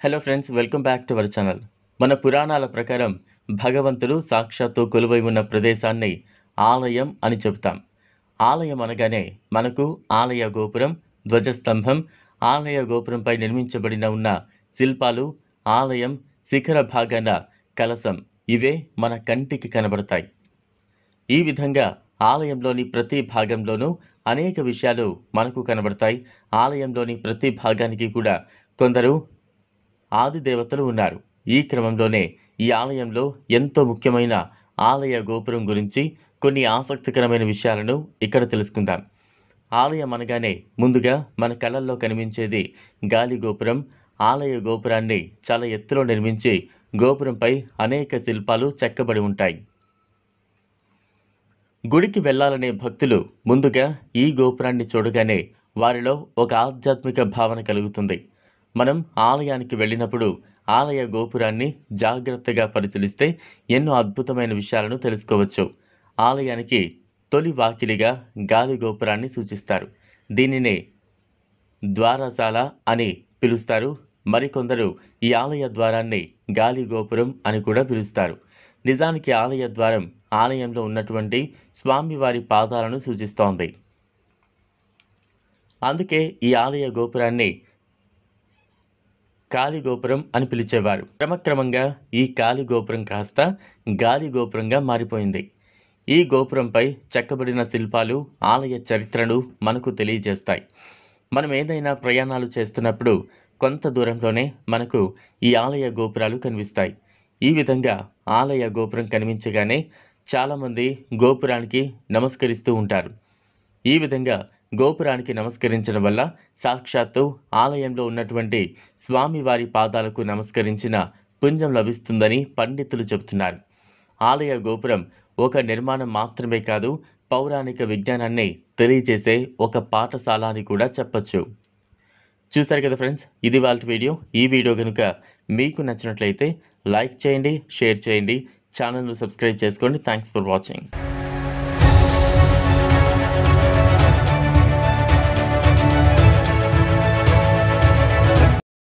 Hello friends, welcome back to our channel. మన పురాణాల ప్రకారం భగవంతుడు సాక్షాత్తు కొలువై ఉన్న ప్రదేశాన్ని ఆలయం అని చెబుతాం. ఆలయం అనగానే మనకు ఆలయ గోపురం, ధ్వజస్తంభం, ఆలయ గోపురంపై నిర్మించబడిన ఉన్న శిల్పాలు, ఆలయం శిఖర భాగాన కలశం ఇవే మన కంటికి కనబడతాయి. ఈ విధంగా ఆలయంలోని ప్రతి భాగంలోనూ అనేక విషయాలు మనకు కనబడతాయి. ఆలయంలోని ప్రతి భాగానికి కూడా కొందరు ఆది దేవతలు ఉన్నారు. ఈ క్రమంలోనే ఈ ఆలయంలో ఎంతో ముఖ్యమైన ఆలయ గోపురం గురించి కొన్ని ఆసక్తికరమైన విషయాలను ఇక్కడ తెలుసుకుందాం. ఆలయం అనగానే ముందుగా మన కళ్ళల్లో కనిపించేది గాలి గోపురం. ఆలయ గోపురాన్ని చాలా ఎత్తులో నిర్మించి గోపురంపై అనేక శిల్పాలు చెక్కబడి ఉంటాయి. గుడికి వెళ్ళాలనే భక్తులు ముందుగా ఈ గోపురాన్ని చూడగానే వారిలో ఒక ఆధ్యాత్మిక భావన కలుగుతుంది. మనం ఆలయానికి వెళ్ళినప్పుడు ఆలయ గోపురాన్ని జాగ్రత్తగా పరిశీలిస్తే ఎన్నో అద్భుతమైన విషయాలను తెలుసుకోవచ్చు. ఆలయానికి తొలి వాకిలిగా గాలి గోపురాన్ని సూచిస్తారు. దీనినే ద్వారశాల అని పిలుస్తారు. మరికొందరు ఈ ఆలయ ద్వారాన్ని గాలి గోపురం అని కూడా పిలుస్తారు. నిజానికి ఆలయ ద్వారం ఆలయంలో ఉన్నటువంటి స్వామివారి పాదాలను సూచిస్తోంది. అందుకే ఈ ఆలయ గోపురాన్ని కాలి గోపురం అని పిలిచేవారు. క్రమక్రమంగా ఈ కాలి గోపురం కాస్త గాలి గోపురంగా మారిపోయింది. ఈ గోపురంపై చెక్కబడిన శిల్పాలు ఆలయ చరిత్రను మనకు తెలియజేస్తాయి. మనం ఏదైనా ప్రయాణాలు చేస్తున్నప్పుడు కొంత దూరంలోనే మనకు ఈ ఆలయ గోపురాలు కనిపిస్తాయి. ఈ విధంగా ఆలయ గోపురం కనిపించగానే చాలామంది గోపురానికి నమస్కరిస్తూ ఉంటారు. ఈ విధంగా గోపురానికి నమస్కరించడం వల్ల సాక్షాత్తు ఆలయంలో ఉన్నటువంటి స్వామివారి పాదాలకు నమస్కరించిన పుణ్యం లభిస్తుందని పండితులు చెబుతున్నారు. ఆలయ గోపురం ఒక నిర్మాణం మాత్రమే కాదు, పౌరాణిక విజ్ఞానాన్ని తెలియజేసే ఒక పాఠశాల అని కూడా చెప్పచ్చు. చూసారు కదా ఫ్రెండ్స్, ఇది వాళ్ళ వీడియో. ఈ వీడియో కనుక మీకు నచ్చినట్లయితే లైక్ చేయండి, షేర్ చేయండి, ఛానల్ను సబ్స్క్రైబ్ చేసుకోండి. Thanks for watching.